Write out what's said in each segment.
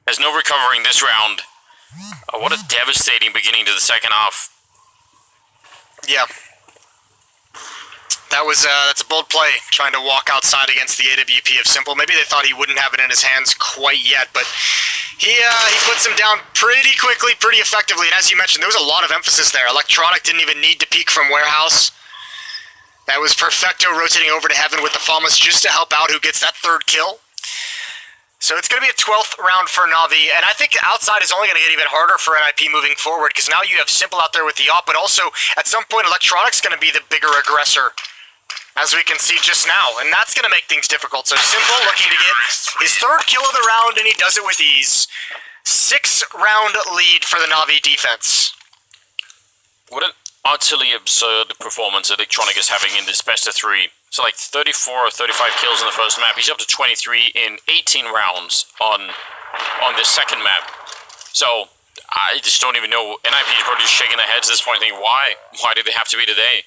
Has no recovering this round. What a devastating beginning to the second half. Yeah. That's a bold play, trying to walk outside against the AWP of Simple. Maybe they thought he wouldn't have it in his hands quite yet, but he puts him down pretty quickly, pretty effectively, and as you mentioned, there was a lot of emphasis there. Electronic didn't even need to peek from Warehouse. That was Perfecto rotating over to Heaven with the Famas just to help out who gets that third kill. So it's going to be a 12th round for Navi, and I think outside is only going to get even harder for NIP moving forward, because now you have Simple out there with the op, but also at some point Electronic's going to be the bigger aggressor, as we can see just now, and that's going to make things difficult. So Simple looking to get his third kill of the round, and he does it with ease. 6-round lead for the Navi defense. What an utterly absurd performance Electronic is having in this best of 3. So like 34 or 35 kills in the first map. He's up to 23 in 18 rounds on this second map. So I just don't even know. NIP is probably just shaking their heads at this point, thinking, why? Why did it have to be today?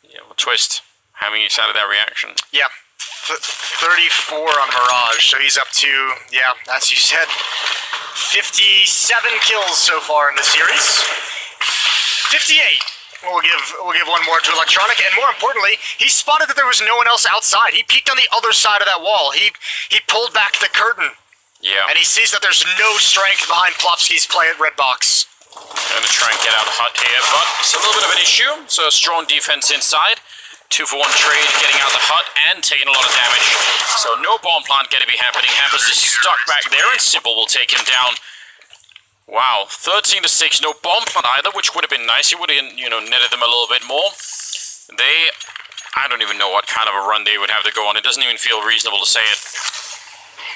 Yeah, well, Twist having excited that reaction. Yeah, 34 on Mirage. So he's up to, yeah, as you said, 57 kills so far in the series. 58. We'll give one more to Electronic, and more importantly, he spotted that there was no one else outside. He peeked on the other side of that wall. He pulled back the curtain. Yeah. And he sees that there's no strength behind Plopsky's play at Red Box. Going to try and get out hot here, but it's a little bit of an issue. So a strong defense inside. 2-for-1 trade, getting out the hut and taking a lot of damage. So no bomb plant going to be happening. Hampers is stuck back there, and Simple will take him down. Wow, 13-6, no bomb plant either, which would have been nice. It would have, netted them a little bit more. I don't even know what kind of a run they would have to go on. It doesn't even feel reasonable to say it.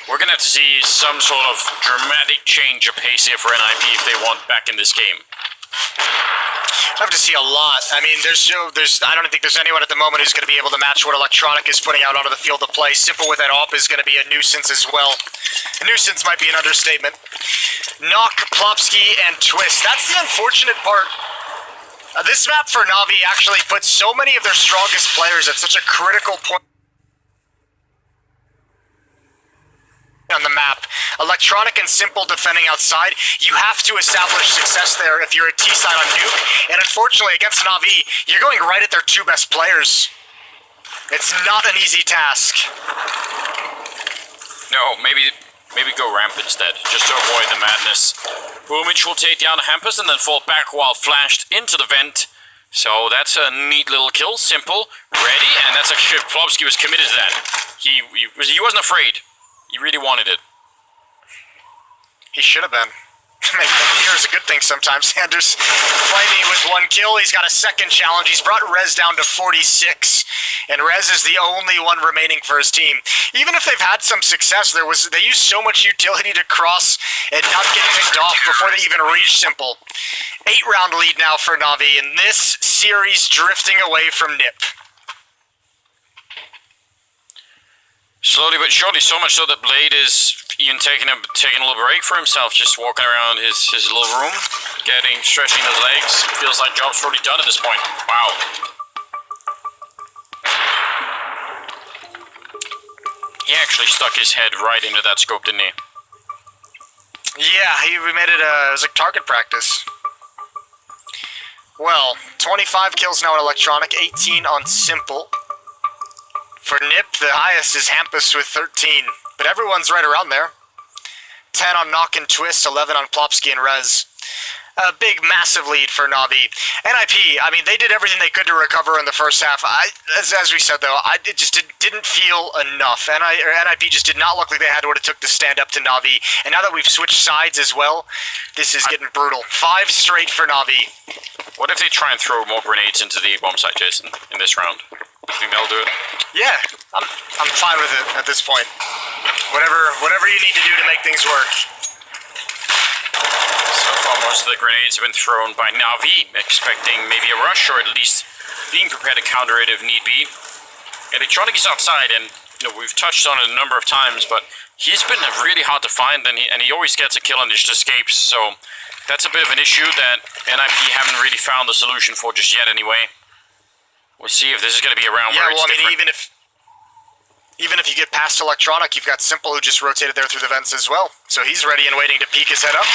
We're going to have to see some sort of dramatic change of pace here for NIP if they want back in this game. I have to see a lot. I mean, I don't think there's anyone at the moment who's going to be able to match what Electronic is putting out onto the field of play. Simple with that op is going to be a nuisance as well. A nuisance might be an understatement. Knock, Plopsky, and Twist. That's the unfortunate part. This map for Navi actually puts so many of their strongest players at such a critical point on the map. Electronic and Simple defending outside. You have to establish success there if you're a T-side on Nuke. And unfortunately, against Navi, you're going right at their two best players. It's not an easy task. No, maybe go ramp instead, just to avoid the madness. Boomich will take down Hampus and then fall back while flashed into the vent. So that's a neat little kill. Simple, ready, and that's actually, Plopsky was committed to that. He wasn't afraid. He really wanted it. He should have been. Maybe fear is a good thing sometimes. Sanders flaming with one kill. He's got a second challenge. He's brought Rez down to 46. And Rez is the only one remaining for his team. Even if they've had some success, they used so much utility to cross and not get picked off before they even reached Simple. 8-round lead now for Navi, and this series drifting away from NIP. Slowly but surely, so much so that Blade is even taking a little break for himself, just walking around his little room, stretching his legs. Feels like job's already done at this point. Wow. He actually stuck his head right into that scope, didn't he? Yeah, we made it as a target practice. Well, 25 kills now on Electronic, 18 on Simple. For NIP, the highest is Hampus with 13, but everyone's right around there. 10 on Knock and Twist, 11 on Plopsky and Rez. A big, massive lead for Navi. NIP, I mean, they did everything they could to recover in the first half. As we said, though, it just didn't feel enough. NIP just did not look like they had what it took to stand up to Navi. And now that we've switched sides as well, this is getting brutal. 5 straight for Navi. What if they try and throw more grenades into the bomb site, Jason, in this round? You think they'll do it? Yeah, I'm fine with it at this point. Whatever you need to do to make things work. So far, most of the grenades have been thrown by Navi, expecting maybe a rush, or at least being prepared to counter it if need be. Electronic is outside, and we've touched on it a number of times, but he's been really hard to find, and he always gets a kill and just escapes, so that's a bit of an issue that NIP haven't really found the solution for just yet anyway. We'll see if this is going to be a round where it's different. even if you get past Electronic, you've got Simple who just rotated there through the vents as well. So he's ready and waiting to peek his head up.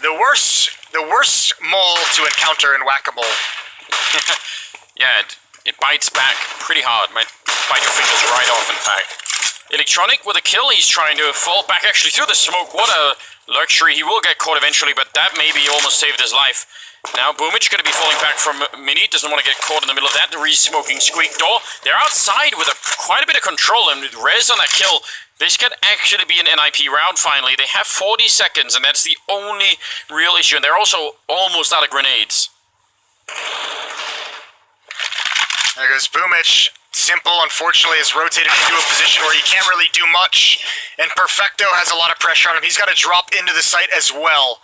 The worst mole to encounter in Whack-A-Mole. Yeah, it bites back pretty hard. Might bite your fingers right off, in fact. Electronic with a kill, he's trying to fall back actually through the smoke. What a luxury. He will get caught eventually, but that maybe almost saved his life. Now Boomich going to be falling back from Mini, doesn't want to get caught in the middle of that. The re-smoking Squeak door. They're outside with quite a bit of control, and with Rez on that kill, this could actually be an NIP round finally. They have 40 seconds, and that's the only real issue, and they're also almost out of grenades. There goes Boomich. Simple, unfortunately, is rotated into a position where he can't really do much, and Perfecto has a lot of pressure on him. He's got to drop into the site as well.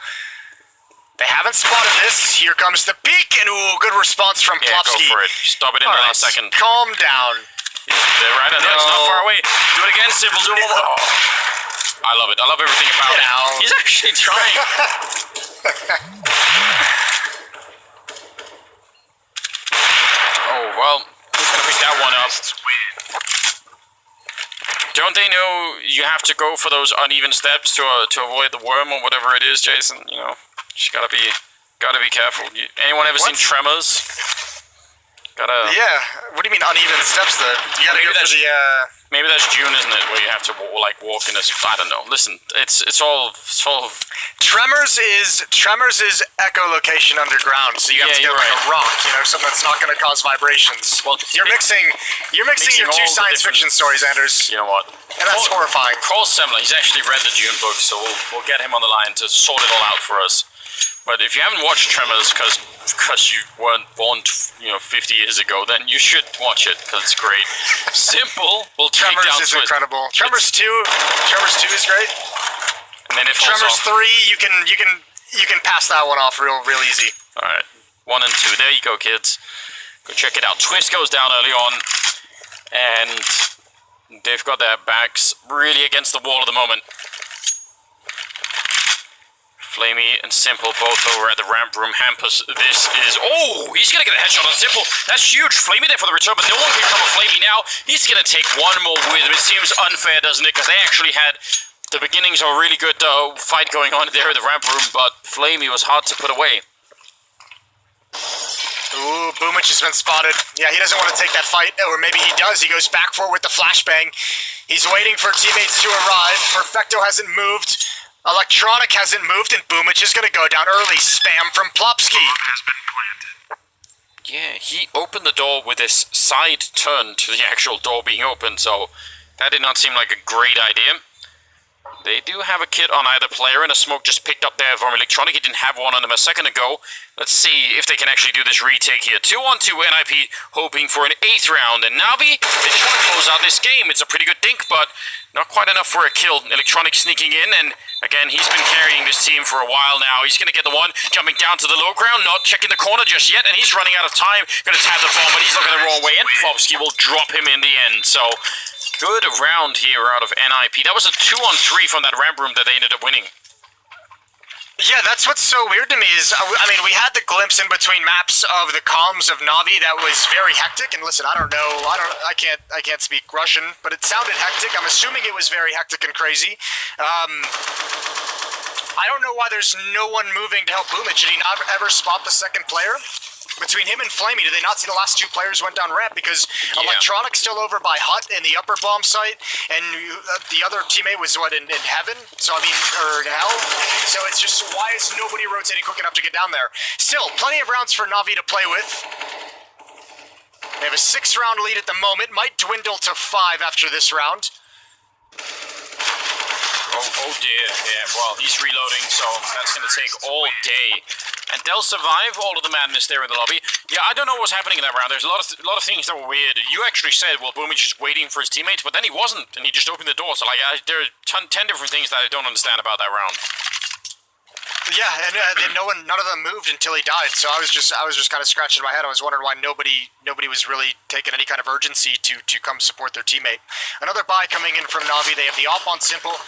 They haven't spotted this. Here comes the peek, and ooh, good response from Plopsky. Go for it. Stop it in the last second. Calm down. They're right on there. It's not far away. Do it again, Simple. Do it more. Oh. I love it. I love everything about it. He's actually trying. Oh, well, he's going to pick that one up. Don't they know you have to go for those uneven steps to avoid the worm or whatever it is, Jason? You know, just gotta be careful. Anyone ever seen Tremors? Yeah. What do you mean uneven steps? Though you gotta go for the. Maybe that's June, isn't it? Where you have to like walk in a. I don't know. Listen, it's all. Tremors is echolocation underground, so you have to get like a rock, you know, something that's not going to cause vibrations. Well, you're mixing your two science fiction stories, Anders. You know what? And that's horrifying. Carl Semler, he's actually read the June book, so we'll get him on the line to sort it all out for us. But if you haven't watched Tremors because you weren't born 50 years ago, then you should watch it because it's great. Simple. Tremors is incredible. Tremors 2 is great. And then it Tremors 3, you can pass that one off real easy. All right, 1 and 2. There you go, kids. Go check it out. Twist goes down early on, and they've got their backs really against the wall at the moment. Flamey and Simple both over at the ramp room. Hampus, this is... Oh, he's going to get a headshot on Simple. That's huge. Flamey there for the return, but no one can cover Flamey now. He's going to take one more with him. It seems unfair, doesn't it? Because they actually had the beginnings of a really good fight going on there in the ramp room, but Flamey was hard to put away. Ooh, Boomich has been spotted. Yeah, he doesn't want to take that fight, or maybe he does. He goes back for it with the flashbang. He's waiting for teammates to arrive. Perfecto hasn't moved. Electronic hasn't moved, and Boomich is going to go down early. Spam from Plopsky. Yeah, he opened the door with his side turn to the actual door being open, so that did not seem like a great idea. They do have a kit on either player, and a smoke just picked up there from Electronic. He didn't have one on him a second ago. Let's see if they can actually do this retake here. 2-on-2 NIP hoping for an 8th round, and Navi, they just want to close out this game. It's a pretty good dink, but not quite enough for a kill. Electronic sneaking in, and again, he's been carrying this team for a while now. He's going to get the one, jumping down to the low ground, not checking the corner just yet, and he's running out of time. Going to tap the bomb, but he's looking the wrong way, and Plopsky will drop him in the end. So, good round here out of NIP. That was a 2-on-3 from that ramp room that they ended up winning. Yeah, that's what's so weird to me is, I mean, we had the glimpse in between maps of the comms of Navi that was very hectic, and listen, I can't speak Russian, but it sounded hectic. I'm assuming it was very hectic and crazy. I don't know why there's no one moving to help Boomich. Did he not ever spot the second player? Between him and Flamey, did they not see the last 2 players went down ramp? Because Electronic's still over by Hut in the upper bomb site, and the other teammate was, in heaven? So, I mean, or in hell? So it's just, why is nobody rotating quick enough to get down there? Still, plenty of rounds for Navi to play with. They have a 6-round lead at the moment, might dwindle to 5 after this round. Oh dear, yeah, well, he's reloading, so that's going to take all day. And they'll survive all of the madness there in the lobby. Yeah, I don't know what's happening in that round. There's a lot of things that were weird. You actually said, well, Boomich is waiting for his teammates, but then he wasn't, and he just opened the door. So, like, there are 10 different things that I don't understand about that round. Yeah, and none of them moved until he died. So I was just kind of scratching my head. I was wondering why nobody was really taking any kind of urgency to come support their teammate. Another buy coming in from Navi. They have the op on Simple.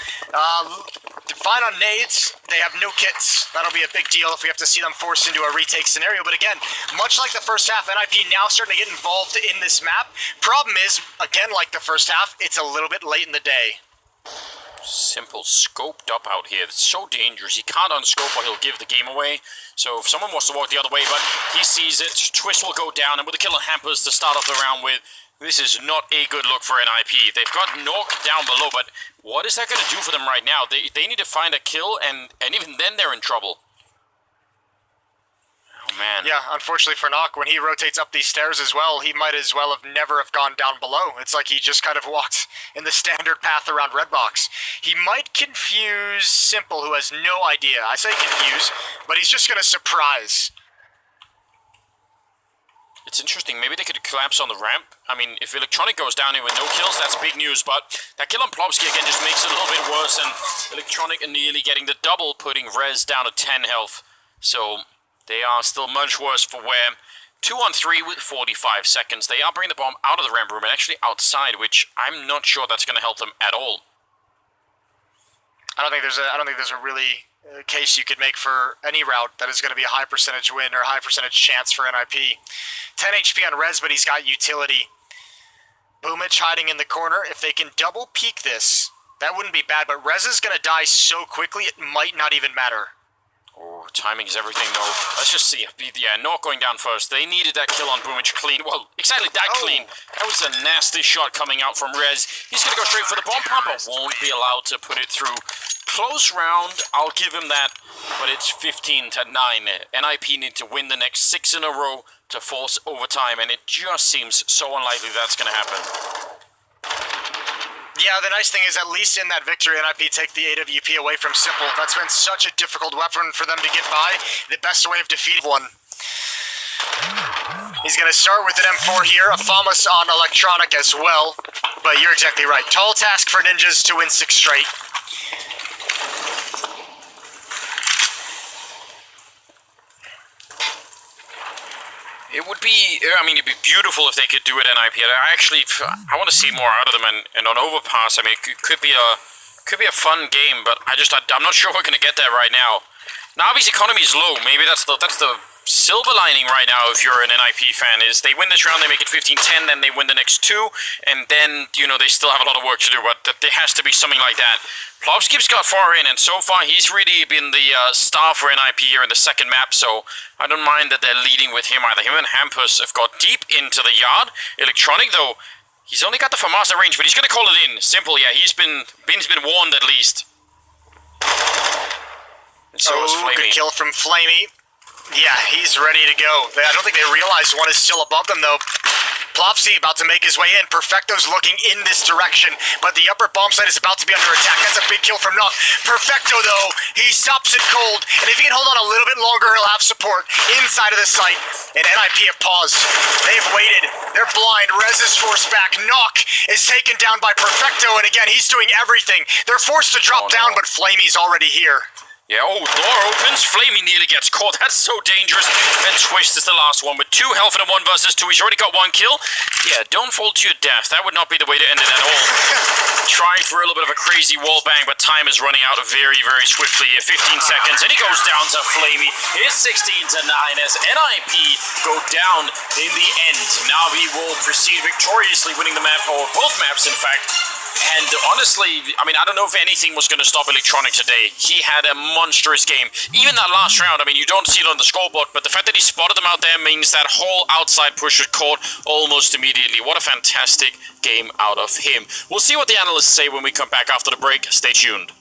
Fine on nades. They have no kits. That'll be a big deal if we have to see them forced into a retake scenario. But again, much like the first half, NIP now starting to get involved in this map. Problem is, again, like the first half, it's a little bit late in the day. Simple scoped up out here. It's so dangerous. He can't unscope or he'll give the game away. So if someone wants to walk the other way, but he sees it, Twist will go down, and with the kill on Hampers to start off the round with, this is not a good look for NIP. They've got Nok down below, but what is that going to do for them right now? They need to find a kill, and even then they're in trouble. Oh, man. Yeah, unfortunately for Nok, when he rotates up these stairs as well, he might as well never have gone down below. It's like he just kind of walked in the standard path around Red Box. He might confuse Simple, who has no idea. I say confuse, but he's just going to surprise. It's interesting, maybe they could collapse on the ramp. I mean, if Electronic goes down here with no kills, that's big news, but that kill on Plopsky again just makes it a little bit worse, and Electronic are nearly getting the double, putting Rez down to 10 health. So, they are still much worse for wear. 2 on 3 with 45 seconds. They are bringing the bomb out of the ramp room and actually outside, which I'm not sure that's going to help them at all. I don't think there's a really case you could make for any route that is going to be a high percentage win or a high percentage chance for NIP. 10 HP on Rez, but he's got utility. Boomich hiding in the corner. If they can double peek this, that wouldn't be bad, but Rez is going to die so quickly it might not even matter. Oh, timing is everything, though. Let's just see. Yeah, not going down first. They needed that kill on Boomich clean. Well, exactly that clean. That was a nasty shot coming out from Rez. He's going to go straight for the bomb pump, but won't be allowed to put it through. Close round, I'll give him that, but it's 15-9. NIP need to win the next 6 in a row to force overtime, and it just seems so unlikely that's going to happen. Yeah, the nice thing is at least in that victory, NIP take the AWP away from Simple. That's been such a difficult weapon for them to get by. The best way of defeating one. He's going to start with an M4 here, a FAMAS on Electronic as well. But you're exactly right. Tall task for Ninjas to win 6 straight. It would be, I mean, it'd be beautiful if they could do it NIP. I want to see more out of them, and on Overpass, I mean, it could be a fun game, but I'm not sure we're going to get there right now. Navi's economy is low. Maybe that's the silver lining right now if you're an NIP fan, is they win this round, they make it 15-10, then they win the next 2, and then, you know, they still have a lot of work to do, but there has to be something like that. Plopsky's got far in, and so far he's really been the star for NIP here in the second map, so I don't mind that they're leading with him either. Him and Hampus have got deep into the yard. Electronic, though, he's only got the FAMAS range, but he's going to call it in. Simple, yeah, he's been warned at least. And so is Flamey. Good kill from Flamey. Yeah, he's ready to go. I don't think they realize one is still above them, though. Plopsy about to make his way in. Perfecto's looking in this direction, but the upper bomb site is about to be under attack. That's a big kill from Nok. Perfecto, though, he stops it cold, and if he can hold on a little bit longer, he'll have support inside of the site. And NIP have paused. They've waited. They're blind. Rez is forced back. Nok is taken down by Perfecto, and again, he's doing everything. They're forced to drop down, but Flamey's already here. Yeah, door opens, Flamey nearly gets caught, that's so dangerous, and Twist is the last one with 2 health and a 1 versus 2, he's already got 1 kill. Yeah, don't fall to your death, that would not be the way to end it at all. Trying for a little bit of a crazy wall bang, but time is running out very, very swiftly here, 15 seconds, and he goes down to Flamey. It's 16-9 as NIP go down in the end. Navi will proceed victoriously, winning the map, or both maps in fact. And honestly, I mean, I don't know if anything was going to stop Electronic today. He had a monstrous game. Even that last round, I mean, you don't see it on the scoreboard, but the fact that he spotted them out there means that whole outside push was caught almost immediately. What a fantastic game out of him. We'll see what the analysts say when we come back after the break. Stay tuned.